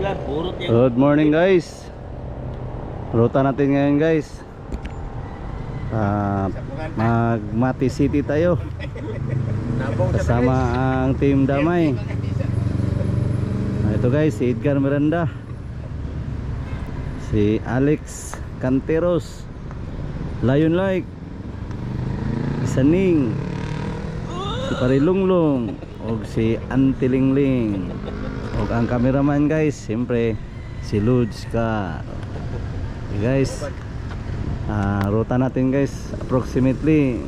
Good morning guys. Ruta natin ngayon guys. Magmati City tayo. Kasama ang Team Damay. Ito guys, si Edgar Miranda, si Alex Canteros, Lion Like, Saning, si Parilunglong, o si Antilingling. O ang cameraman guys, siyempre si Ludes ka. Okay guys, ruta natin guys, approximately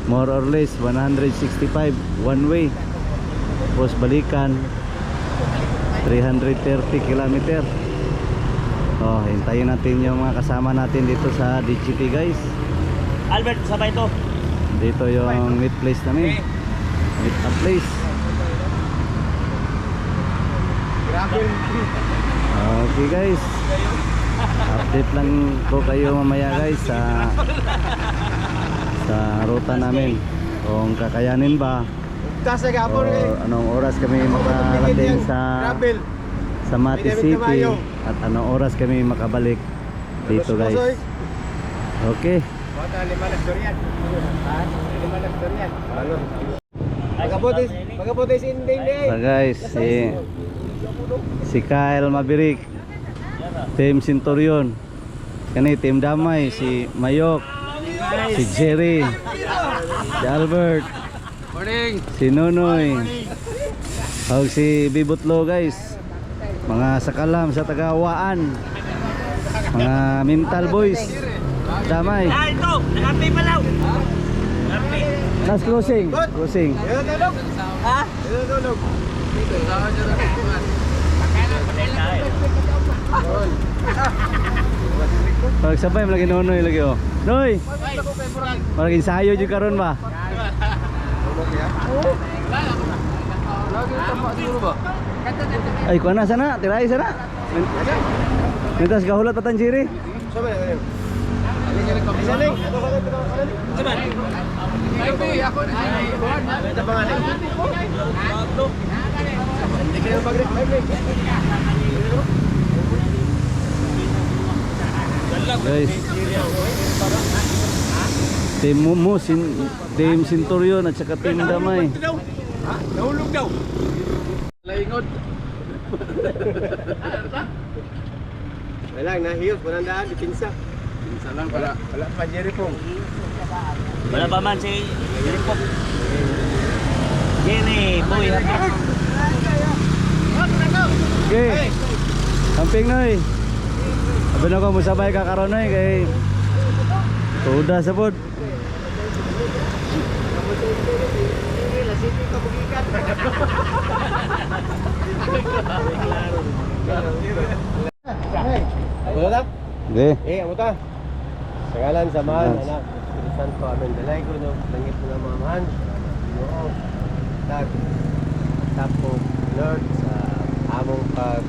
more or less 165 one way, tapos balikan 330 kilometer. Hintayin natin yung mga kasama natin dito sa DGT guys. Albert, sabay ito. Dito yung meet place namin, meet up place. Okay guys, update lang po kayo mamaya guys sa ruta namin, kung kakayanin ba o anong oras kami makarating sa Mati City at anong oras kami makabalik dito guys. Okay, so guys, si Kyle Mabirik, Team Centurion. Kani Team Damay, si Mayok, si Jerry, si Albert, si Nonoy, o si Bibutlo guys. Mga sakalam sa Tagawaan, mga mental boys Damay. Ito, nakapi pa lang. Last crossing. Ha? Pag sabay lagi Nonoy lagi oh. Noy. Marag ensayo jud karon ba? Ay kuana sana, tiray sana. Mintas gahulat patan Jiri. Guys, Team Centurion at saka Team Damay. Nahulog daw. Laingod. Wala, nahiyos, walang daan, dipinsa. Pinsa lang, wala pa Jerry Pong. Wala pa man si Jerry Pong. Jerry, boy. Okay, camping Noy. Sabi na ko, musabay ka karon Noy, kay tuda sa pod. Okay. Amo ta. Sagalan sa mahal, anak. Pilisan ko amin dalay ko no, langit mo na mga mahal. Oo. Tapo Lord sa among pag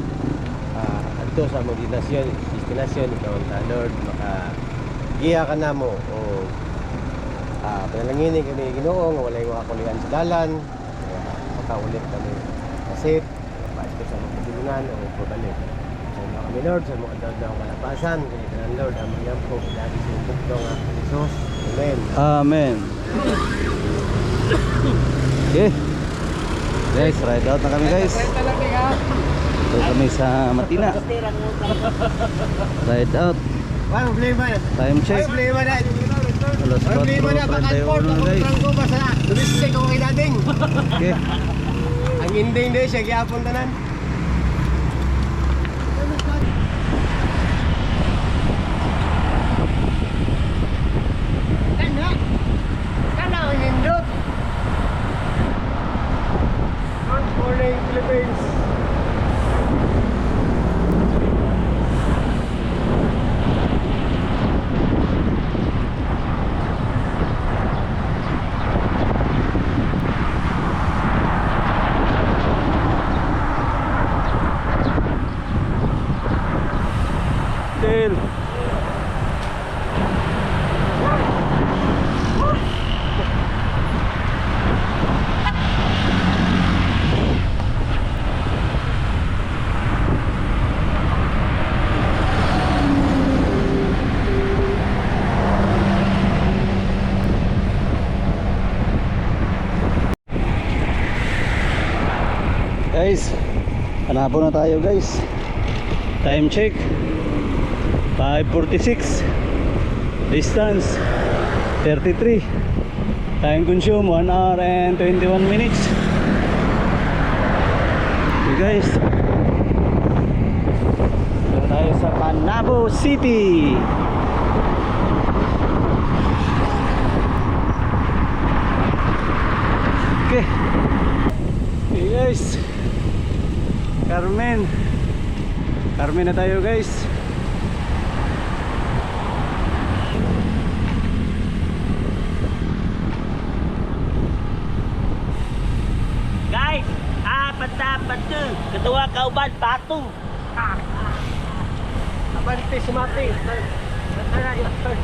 adto sa among destinasyon ikaw ta Lord maka-giya ka namo o panalangin kami Ginoo nga walay makakulian sa dalan. Makaulit kami kasit paito sa mga pagdulungan o pabalik. Kami Lord sa mga daw kalapasan kay tanan Lord among yampo lagi sa bugtong nga Jesus. Amen. Amen. Okay. Guys, ride out na kami guys. Ito kami sa Matina. Ride out. Wow, problema na. Time check. Problema na. Alas 4:31 na guys. Tumisik ako kay dating. Okay. Ang ending day siya gyapon tanan. Kana ang nindot. Good morning Philippines. Hanapon na tayo guys. Time check 5:46. Distance 33. Time consume 1 hour and 21 minutes. Okay guys, dito tayo sa Panabo City. Okay. Okay guys, Carmen na tayo guys. Guys, apat tu. Ketua kauban patu. Abante sumati. Tara, yung turn.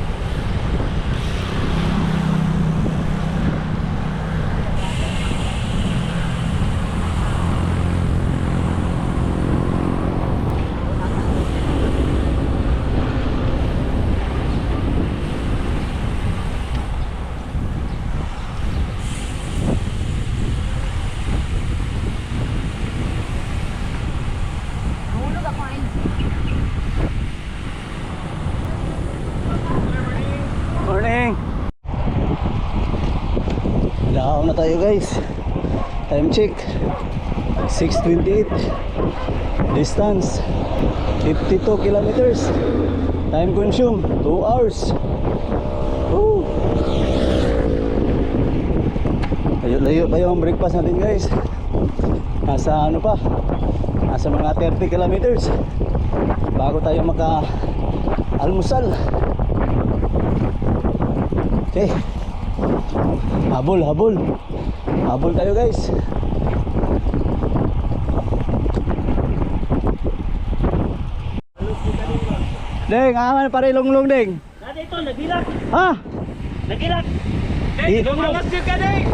Morning. Lahaw na tayo guys. Time check 6:28. Distance 52 kilometers. Time consume 2 hours. Woo! Layo pa yung breakfast natin guys. Nasa ano pa? Nasa mga 30 kilometers bago tayo maka-almusal. Okay. Habol tayo guys. Deng, aman pare lunglung deng. Nanti itu nagilak. Ha? Nagilak. Lumalas yun ka deh.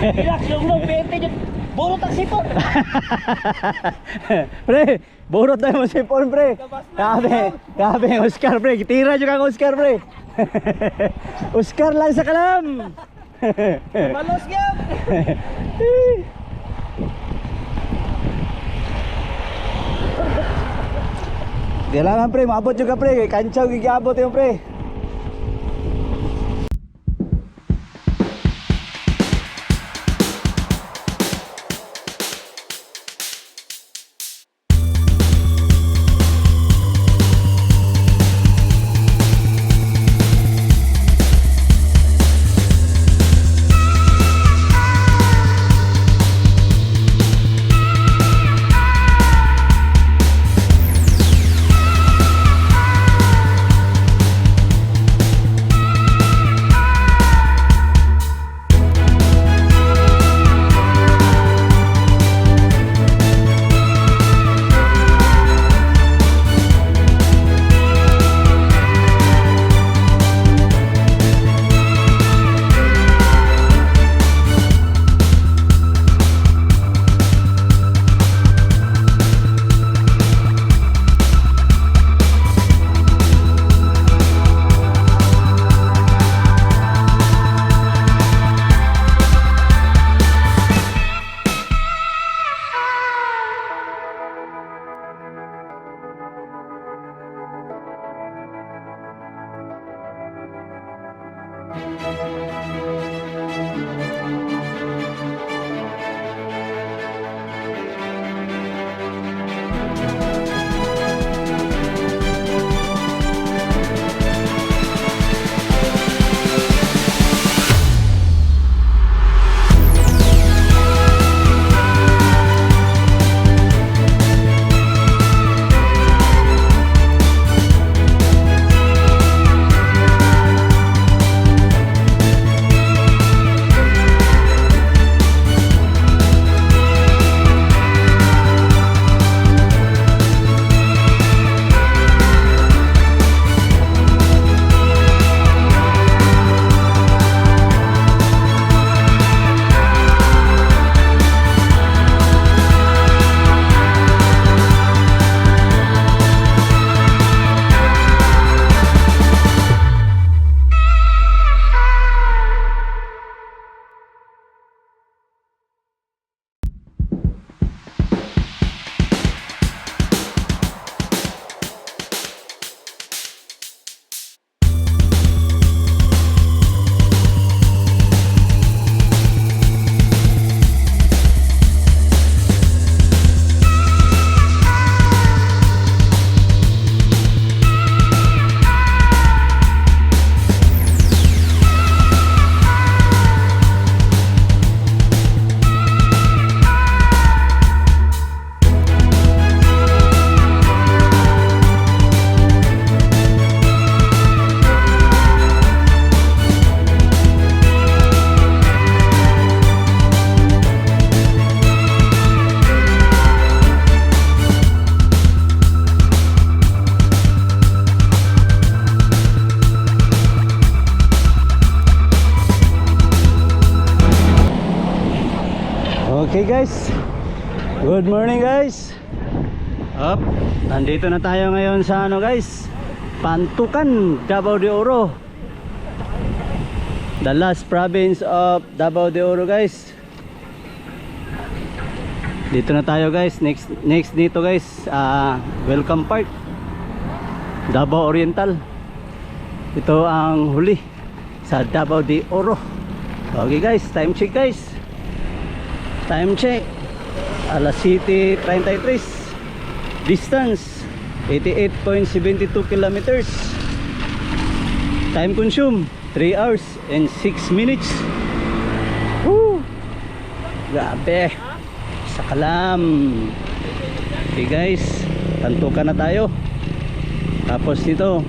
Nagilak yung pete yun. Burot ang sipon. Pre, burot tayo mo sipon pre. Grabe, Oscar pre. Tira juga kang Oscar pre. Oscar lang sa kalam. Malos yan. Kailangan pre, maabot juga pre. Kanchaw gigiabot yung pre. Okay guys, good morning guys. Up, nandito na tayo ngayon sa ano guys, Pantukan, Davao de Oro, the last province of Davao de Oro guys. Dito na tayo guys. Next dito guys, Welcome Park, Davao Oriental. Ito ang huli sa Davao de Oro. Okay guys, time check guys. Time check, alas 7:33. Distance 88.72 kilometers. Time consume 3 hours and 6 minutes. Woo! Grabe, sakalam. Okay guys, Pantukan na tayo. Tapos dito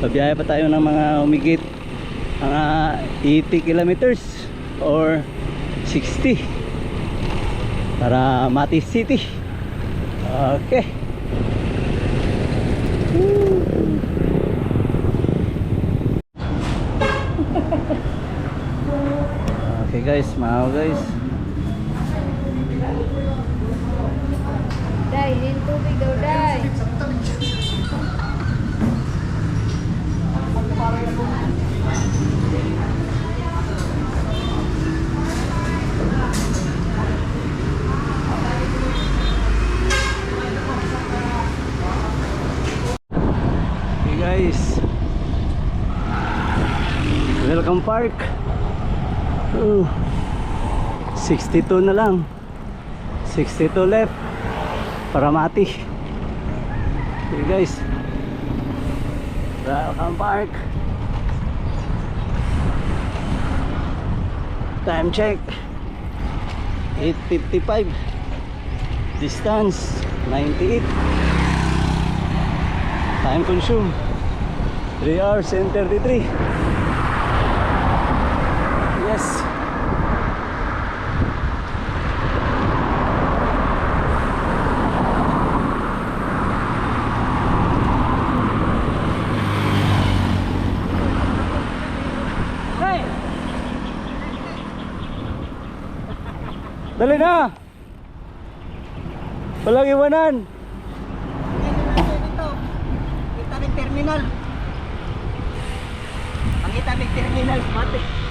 pabiyahe pa tayo ng mga humigit mga 80 kilometers or 60 para Mati City. Okay. Okay guys, mau guys. Day, yung tubig daw, Day. Okay guys, Welcome Park. 62 na lang, 62 left para Mati. Okay guys, Welcome Park. Time check 8:55. Distance 98. Time consume 3 hours and 33. Yes. Hey! Dali na! Walang iwanan! Kita ng terminal. Pangita ng terminal, mati.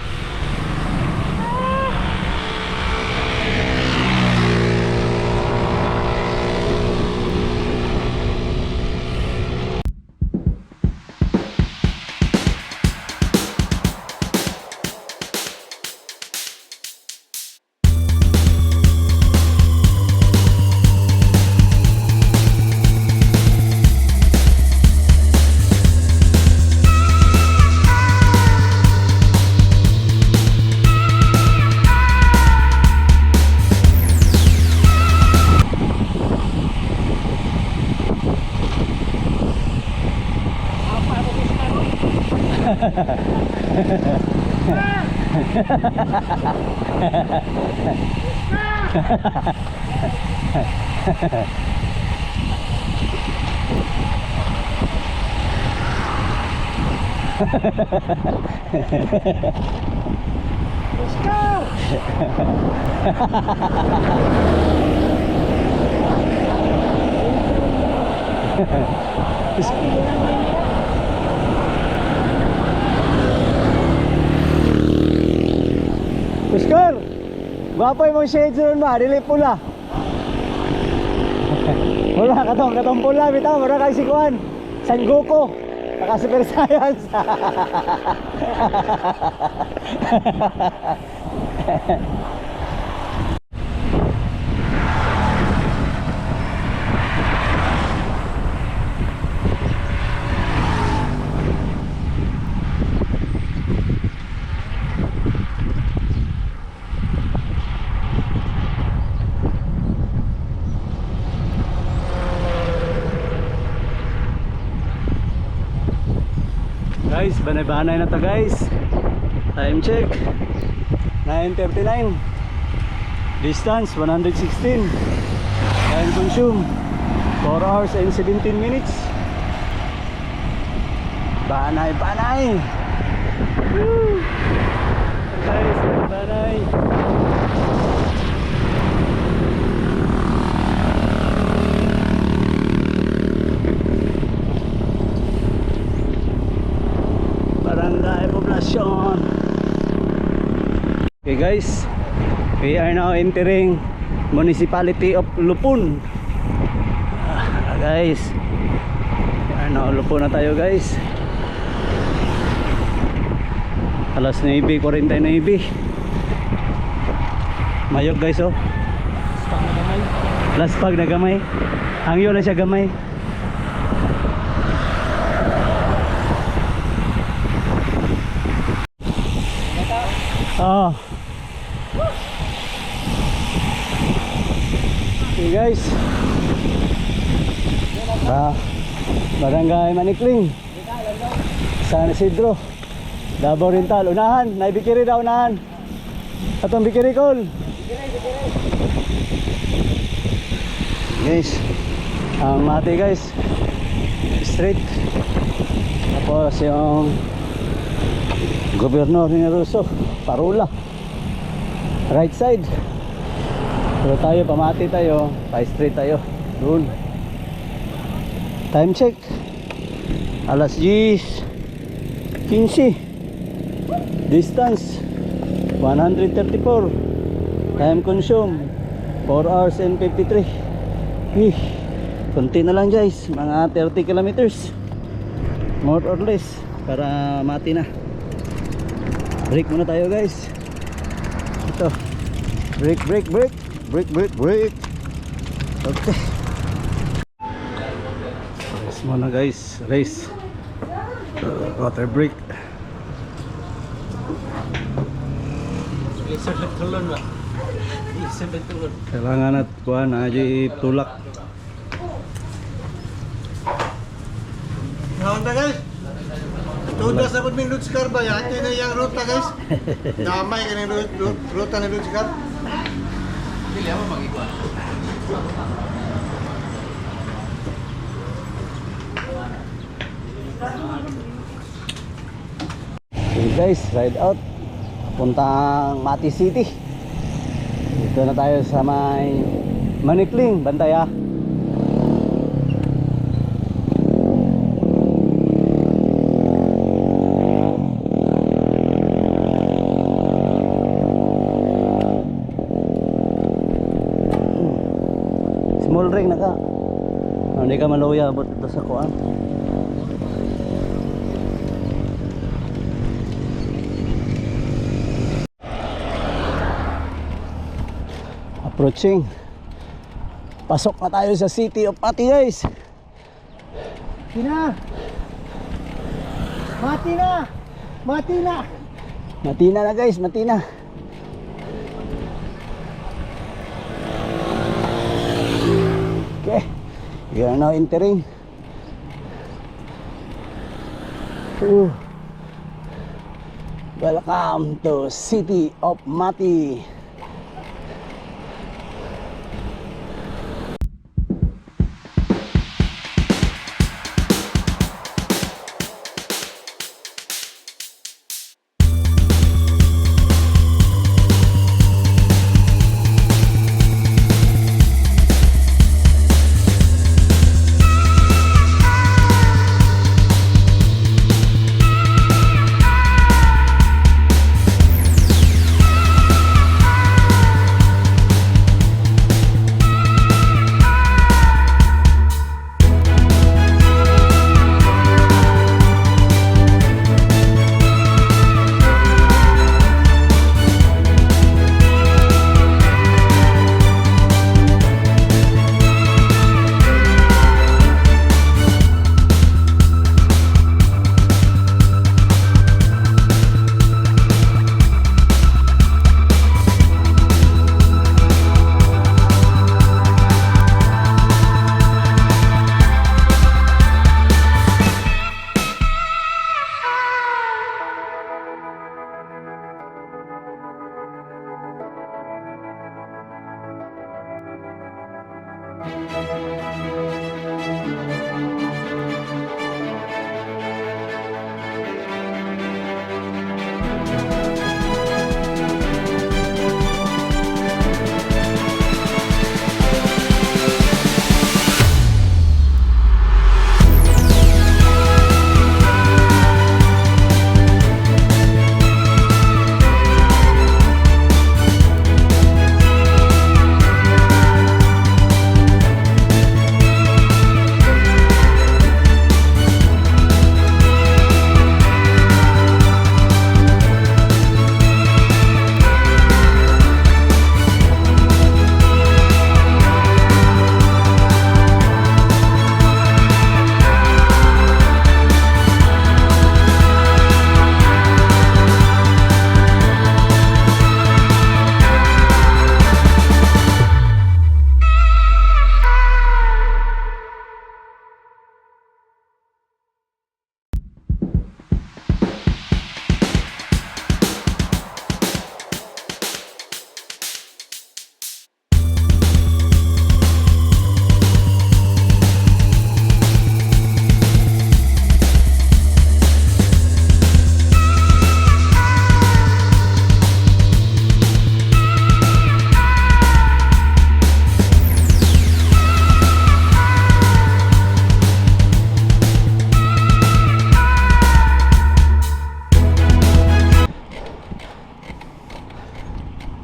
Let's go! Oscar! Gwapo yung mga shades ron ba? Dili pula. Wala, katong pula. Bitaw, wala kayo sikuan. San Goku. Naka Super Science. Guys, banay-banay na to guys. Time check 9:39. Distance 116. Time consume 4 hours and 17 minutes. Banay-banay. Woo! Guys, banay. Okay guys, we are now entering municipality of Lupon. Guys, we are now Lupon na tayo guys. Alas 9:49. Mayog guys oh. Laspag na gamay. Hangyo na siya gamay. Oh. Okay guys. Barangay Manikling. San Isidro. Davao Oriental. Unahan, naibikiri daw unahan. Atong bikiri kol. Guys, ang mati guys. Straight. Tapos yung Gobernador ni Russo, Parula. Right side. Pero tayo, pamati tayo, pa-straight tayo. Doon. Time check. Alas 10:15. Distance 134. Time consume 4 hours and 53. Konti na lang guys, mga 30 kilometers. More or less para mati na. Break muna tayo guys. Ito. Break. Okay. Race muna guys. Race. Water break. Kailangan at kuhan aja tulak. Honda guys. Tudas sa min Lutz Car ba? Ate na yung ruta guys. Damay ka ng ruta ni Lutz Car. Pili ako mag-ikuan. Okay guys, ride out. Puntang Mati City. Dito na tayo sa may Manikling, bantay ah. Small ring na ka. Hindi ka maluya abot ito sa kuan. Approaching. Pasok na tayo sa City of Mati guys. Mati na Mati na. Okay, we are now entering. Welcome to City of Mati.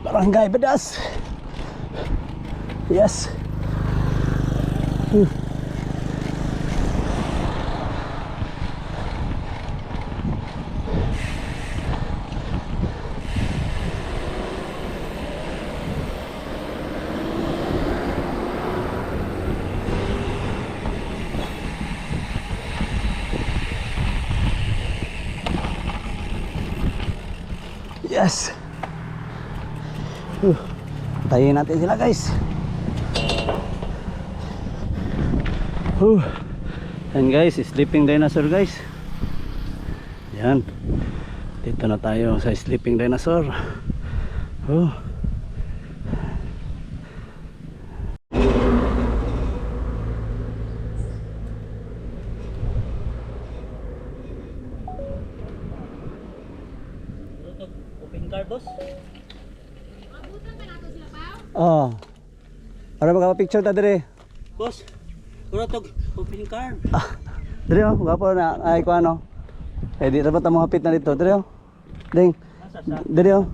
Barangay Badas. Yes. Yes. Tayin natin sila guys. Yan guys, sleeping dinosaur guys. Yan. Dito na tayo sa sleeping dinosaur. Open car, boss. Oh. Para magpa-picture ta dire. Boss, wala tog open car. Dire oh, gapo na ay ko ano. Eh di dapat mo hapit na dito, dire oh. Ding. Dire oh.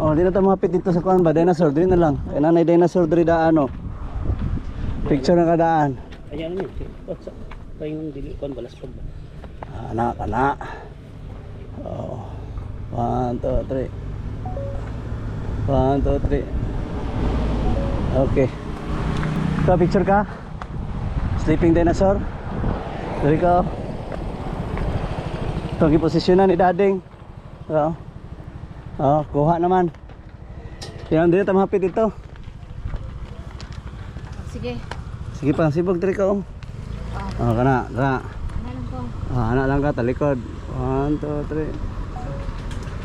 Oh, di na ta mahapit dito sa kuan ba dinosaur, dire na lang. Kay nanay dinosaur dire daan oh. Picture na kadaan. Ayan niya. What's up? Tayong dili kon balas pag ba. Anak, anak. Oh. 1, 2, 3. 1, 2, 3. Okay. Ito, picture ka. Sleeping dinosaur. Dari ka. Ito ang posisyonan ni Dading. Oo. Oh, kuha naman. Yan, dito tamahapit ito. Sige. Sige pa, sibog dari ka. Oh, kana, kana. Ano ko? Anak lang ka, talikod. 1, 2, 3.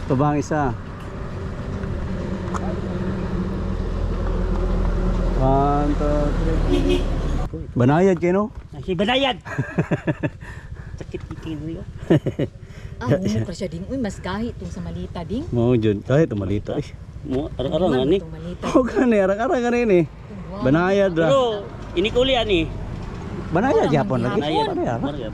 Ito ba ang isa? 1, 2, 3. Banayad kayo, no? Si Banayad. Sakit iting niyo. Ah, mo siya ding. Uy, mas gahi itong sa malita ding. Mo dyan. Kahit tumalita. Mo araw-araw nga ni. Itong malita. Oo ka na, arang-arang ka rin eh. Banayad ra. Pero inikuli ani. Banayad yapon lagi. Banayad. Banayad. Banayad.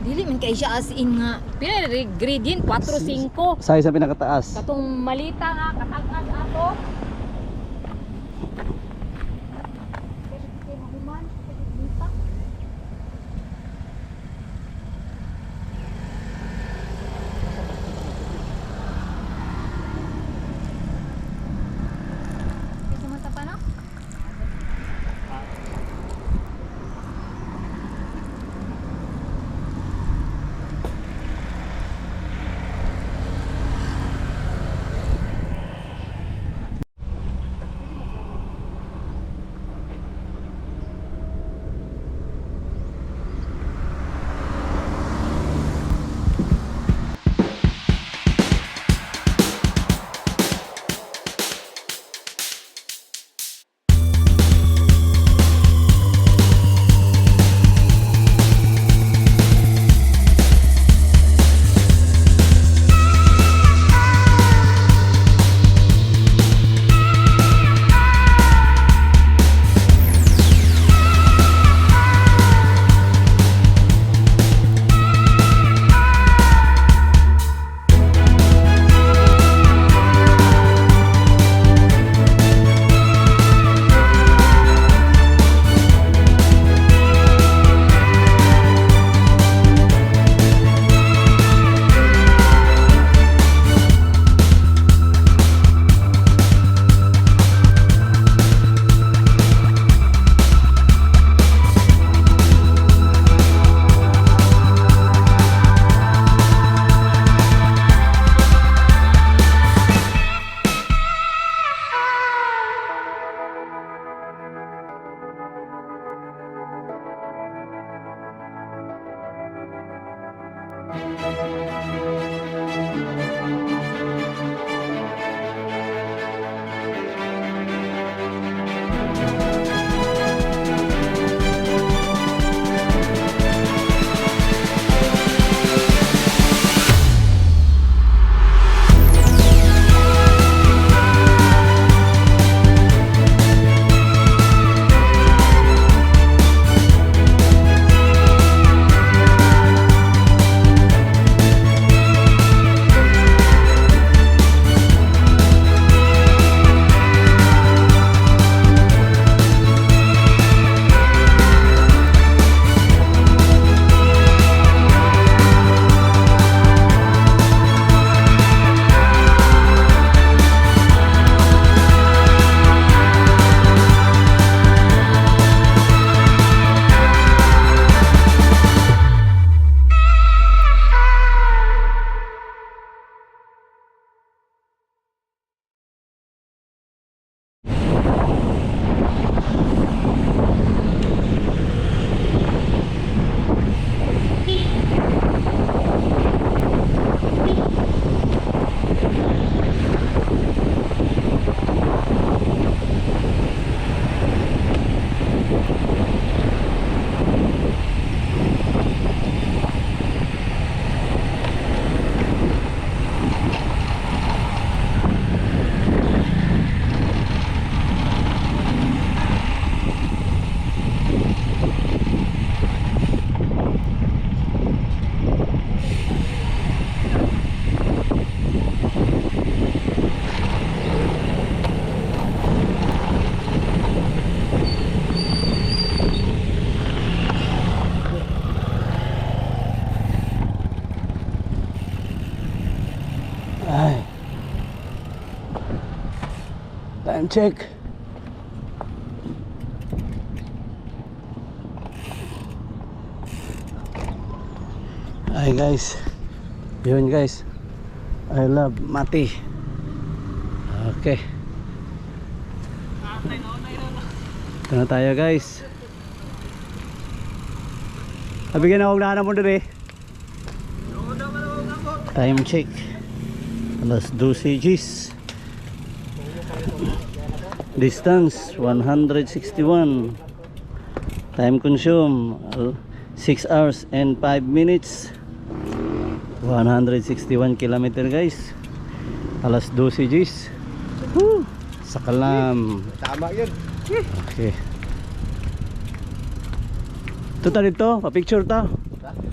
Dili man kay siya as in nga. Pila gradient 4-5. Size ang pinakataas. Katong malita nga katag-ag ato. Kasi mata pa na? Time check. Ay guys. Yun guys. I love Mati. Okay. Ito na tayo guys. Nabigyan ako na mo dito eh. Time check. Alas 12 Gs. Distance 161. Time consume 6 hours and 5 minutes. 161 kilometer guys. Alas 12 Gs. Woo! Sa Kalam. Tama yun. Okay. Ito ta dito, pa-picture ta.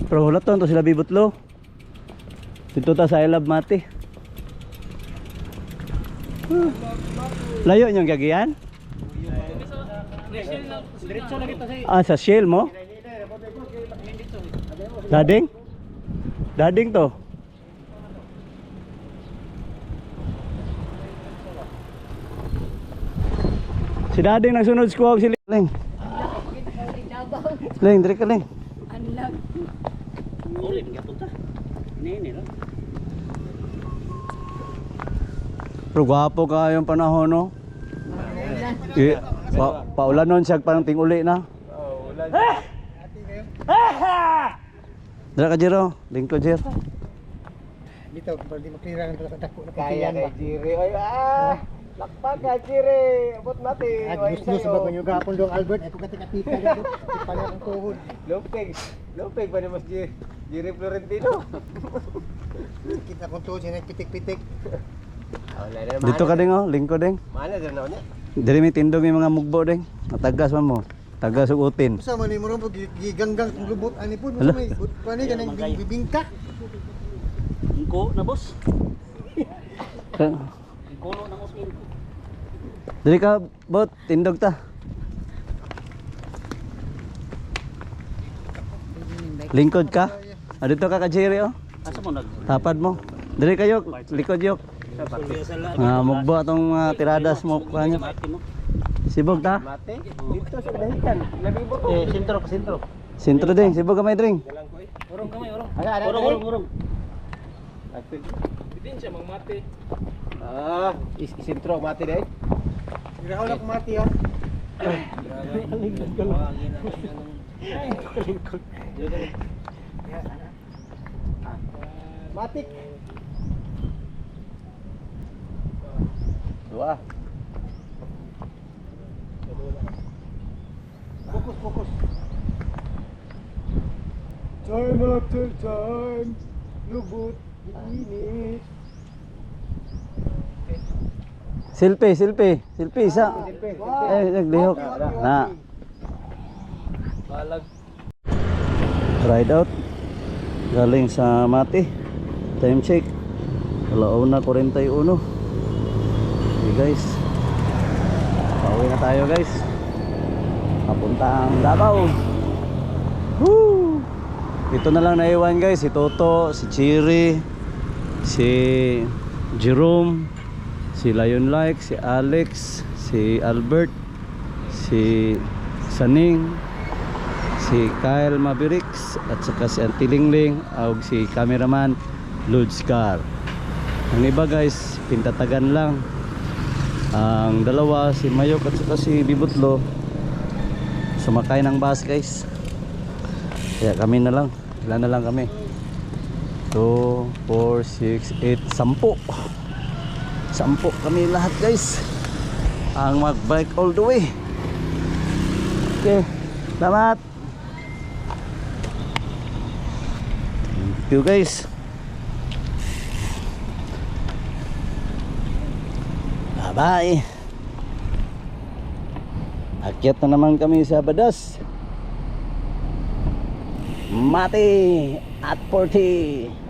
Pero hulat to sila bibutlo. Dito ta sa I Love Mati. Layo niyong gagiyan? Ah, sa Shell mo? Dading? Dading to. Si Dading nagsunod squawk si Ling. Ling, dire ka Ling. Pero gwapo ka yung panahon no. Paulan nun siya parang ting-uli na. Dara ka Jero, lingkod Jer. Dito, pwede maklirangan talaga dako na kaya kay Jiri. Oy, lakpag ka Jiri. Abot Mati. Gusto ba kanyo gapon dong Albert? Ako katika-tika dito. Pala ang tuhod. Lupig. Lupig pa ni Mas Jiri Florentino. Kita ko to siya pitik-pitik. Dito ka ding oh, lingkod ding. Mana dyan na niya? Diri mi tindog yung mga mugbo ding. Natagas man mo. Tagas ug utin. Sa man mo ron giganggang lubot ani po Ala. may pani kanang bibingka. Ingko na boss. Ka- Ingko na usmin. Diri ka bot tindog ta. Lingkod ka? Ah, dito ka Jeri oh. Asa mo nag? Tapad mo. Diri kayo, likod yok. Mugbo atong mga tiradas mo kanyo. Sibog ta? Mate. Dito sa dahikan. Labibot. Sentro pa sentro. Sintro ding, sibog ka may dring. Urong kamay, urong. Ada. Urong. Bidin siya magmati. Sentro mati dai. Iraw na mati oh. Matik. Dua. Fokus. Time after time, lubot init. Silpi isa. Naglihok. Na. Ride out. Galing sa Mati. Time check. 1:41. Okay guys. Pauwi na tayo guys. Papuntang Davao. Woo! Ito na lang naiwan guys. Si Toto, si Chiri, si Jerome, si Lion Like, si Alex, si Albert, si Saning, si Kyle Mavericks, at saka si Antilingling, at si cameraman Ludscar. Ang iba guys, pintatagan lang. Ang dalawa, si Mayok at saka si Bibutlo, sumakay ng bus guys. Kaya kami na lang. Ilan na lang kami? 2, 4, 6, 8, 10. 10 kami lahat guys. Ang mag-bike all the way. Okay. Salamat. Thank you guys. Bye-bye. Akyat na naman kami sa Badas. Mati at 40.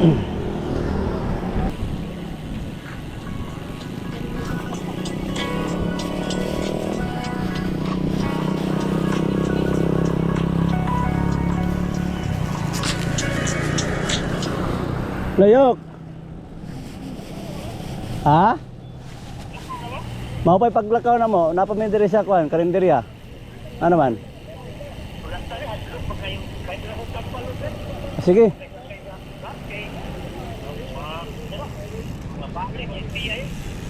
Layok. Ha? Mau pa'y paglakaw na mo, napamindiri sa kwan, karinderya. Ano man? Sige.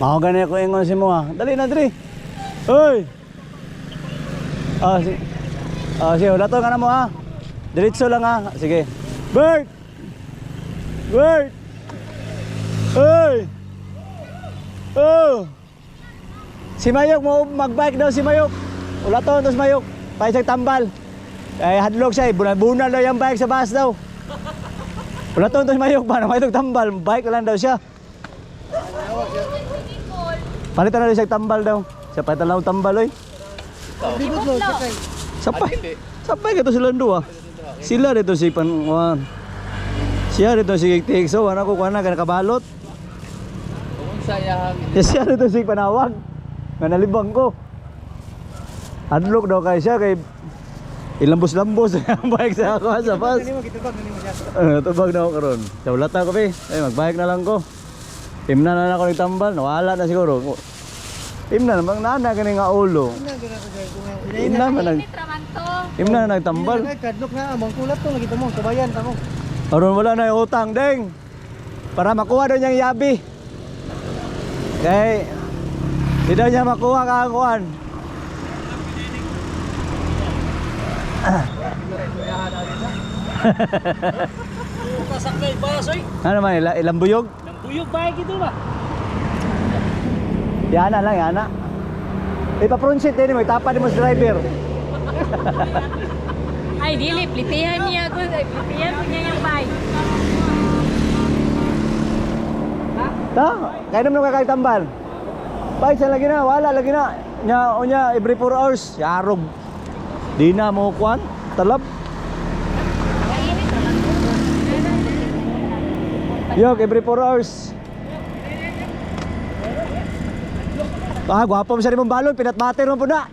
Mau gani ako ingon si mo ha. Dali na diri. Hoy. Sige, wala to nga na mo ha. Diretso lang ha. Sige. Bert. Bert. Hoy. Oh. Si Mayok mo magbike daw si Mayok. Wala to tos Mayok. Paisag tambal. Kay hadlok siya, bunal daw yung bike sa bus daw. Wala to tos Mayok pa, may tambal, bike lang daw siya. Palitan na rin siya tambal daw. Siya palitan lang tambal oy. Sapay. Sapay ka to sila dua. Sila dito si Panwan. Siya dito si Tikso, ano ko kuana ka nakabalot. Siya dito si Panawag. Nga nalibang ko. Hadlok daw kay siya kay ilambos-lambos ang bike sa ako sa bus. Tubag na ako karon. Sa wala ta ko pe. Ay magbike na lang ko. Timna na ako nagtambal, nawala na siguro. Timna namang nana kani nga ulo. Timna man nag Timna na nagtambal. Kadlok na among kulat to nakita mo kabayan ta mo. Aron wala na yung utang ding. Para makuha daw niyang yabi. Kay di daw niya makuha kakakuan. Pasakay ba, soy? Ano man ilang buyog? Buyog ba gitu ba? Yana lang, yana. Ipa-front din mo, itapa din mo sa driver. Ay, dili, plitihan niya ako. Plitihan ko niya yung bike. Ta, kaya naman kakagtambal. Bike sa lagi na, wala lagi na. Nya every 4 hours, yarog. Di na mo kuan, talab. Yok, every 4 hours. Gwapo mo siya rin mong balon, pinatmater mo po na.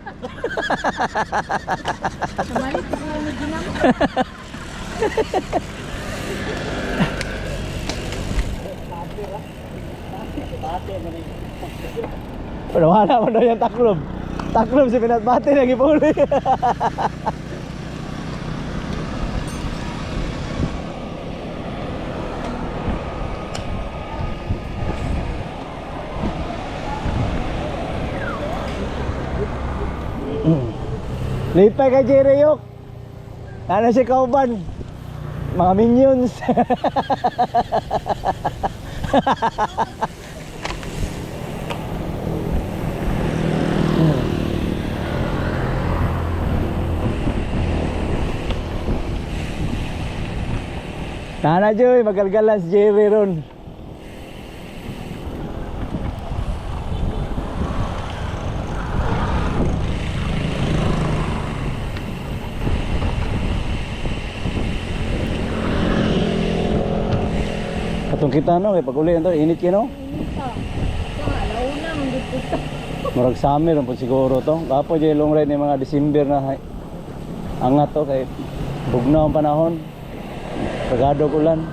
Pero wala mo daw yung taklob. Taklob si pinatmater yung ipuli. Lipay kay Jerry Yok. Ano si Kauban? Mga minions. Nana Joy, magalgalan si Jerry ron. Atong kita no, kay pag-uli ito, init kino. Murag summer po siguro to. Kapo dyan long ride ni mga December na angat to kay bugnaw ang panahon. Pagado ulan.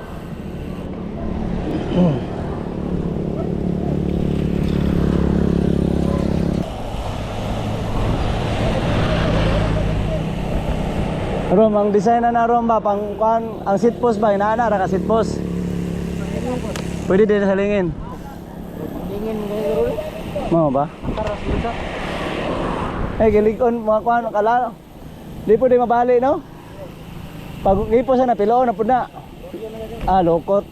Rom, ang design na Rom ba pang ang seat post ba inaana ra ka seat post? Pwede din sa lingin. Lingin mo Mo ba? taras dito. Gilikon mga kuan kala. Di po di mabali no? Pag ipo sa napilo na pud na. Lokot.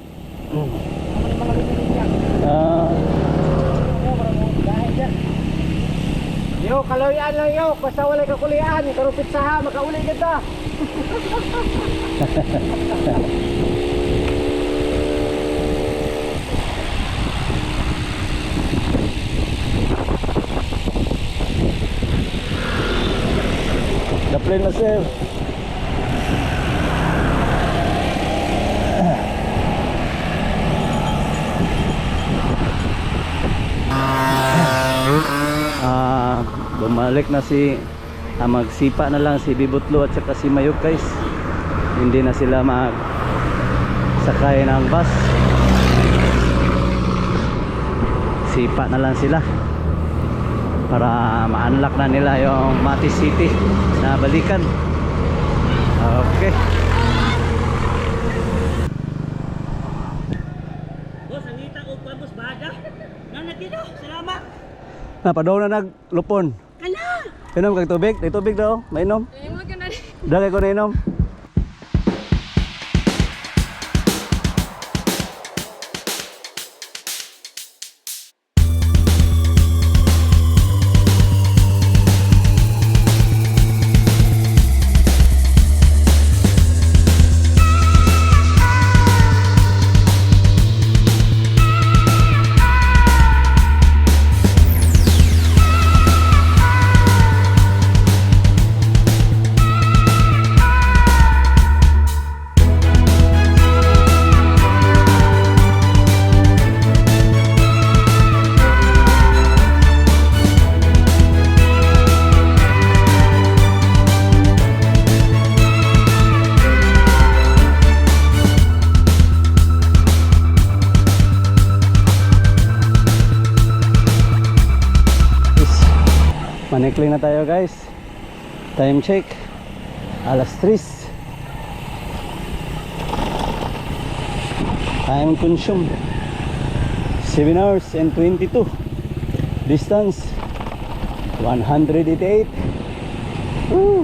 Yo, kaloyan lang yo, basta wala ka kulian, karupit saha, makauli kita. Daplin na sir. bumalik na si magsipa na lang si Bibutlo at saka si Mayok guys. Hindi na sila sakay ng bus, sipa na lang sila para ma-unlock na nila yung Mati City na balikan. Okay. Boss, nangita ko pa boss baga. Nanatino, salamat. Napadaw na naglupon. Kana. Inom kag tubig? May tubig daw? Mainom? Dagay ko na inom. Manikling na tayo guys. Time check alas 3. Time consume 7 hours and 22. Distance 188. Woo.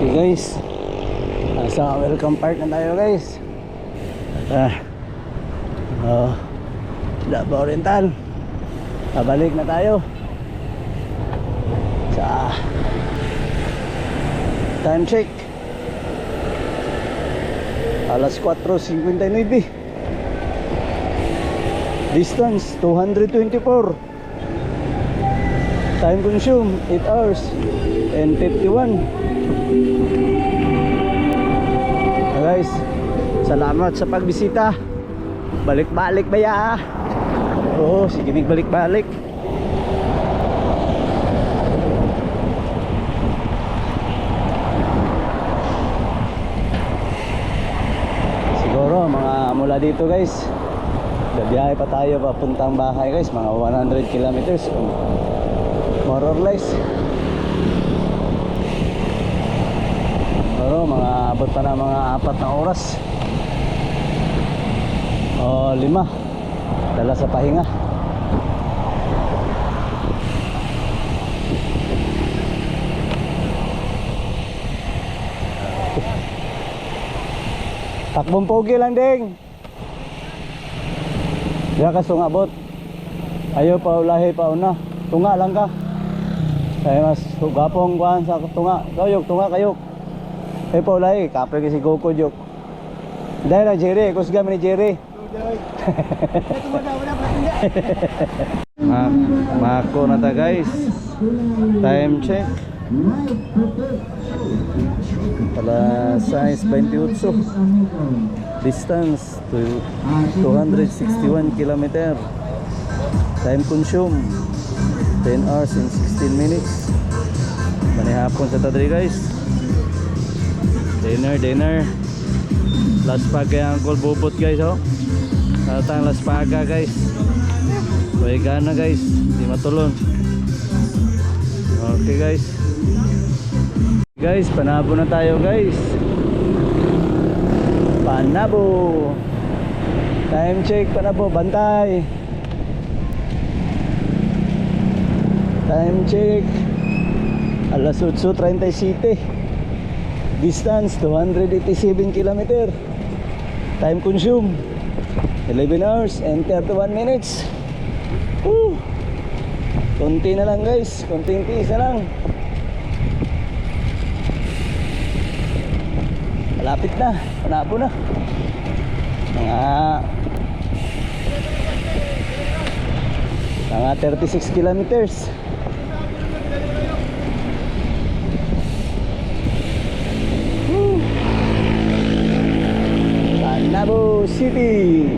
Okay guys, nasa welcome park na tayo guys. Davao Oriental. Pabalik na tayo sa time check alas 4:59. Distance 224. Time consume 8 hours and 51. Guys, salamat sa pagbisita. Balik-balik ba ya? Oo, sige balik-balik. Siguro mga mula dito guys, babiyahe pa tayo papuntang bahay guys, mga 100 kilometers more or less. Pero mga abot pa na mga 4 na oras o 5 dala sa pahinga. Takbong pogi lang ding. Diya ka sungabot. Ayaw pa ulahi pa una. Tunga lang ka. Kaya mas gapong kuhan sa tunga. Kayok, tunga kayok. Eh pa ulahi, kape kasi Goku Jok. Dahil na Jerry, kusga ni Jerry. Mako na ta guys. Time check alas 6:28. Distance to 261 km. Time consume 10 hours and 16 minutes. Manihapon sa tadri guys. Dinner Las Paga Uncle Bubot guys, oh. Tatang Las Paga guys. Baigana guys, di matulon. Okay guys. Guys, Panabo na tayo guys. Panabo. Time check Panabo, bantay. Time check alas 8:37. Distance 287 kilometer. Time consumed 11 hours and 31 minutes. Woo! Konti na lang guys, konting tiis na lang. Malapit na, panabo na. Mga 36 kilometers. Woo! Panabo City.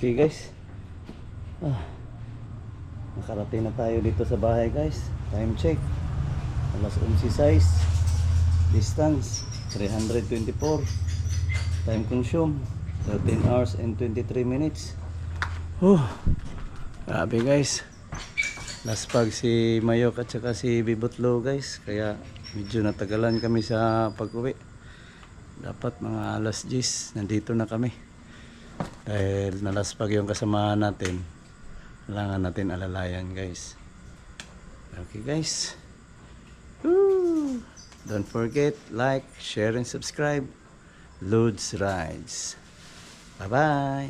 Okay guys, nakarating na tayo dito sa bahay guys. Time check, alas 11:06. Distance 324. Time consumed 13 hours and 23 minutes. Grabe guys, laspag si Mayok at saka si Bibotlo guys, kaya medyo natagalan kami sa pag-uwi. Dapat mga alas 10 nandito na kami. Dahil nalaspag yung kasamahan natin, kailangan natin alalayan guys. Okay guys, woo! Don't forget, like, share and subscribe. Loads Rides. Bye bye.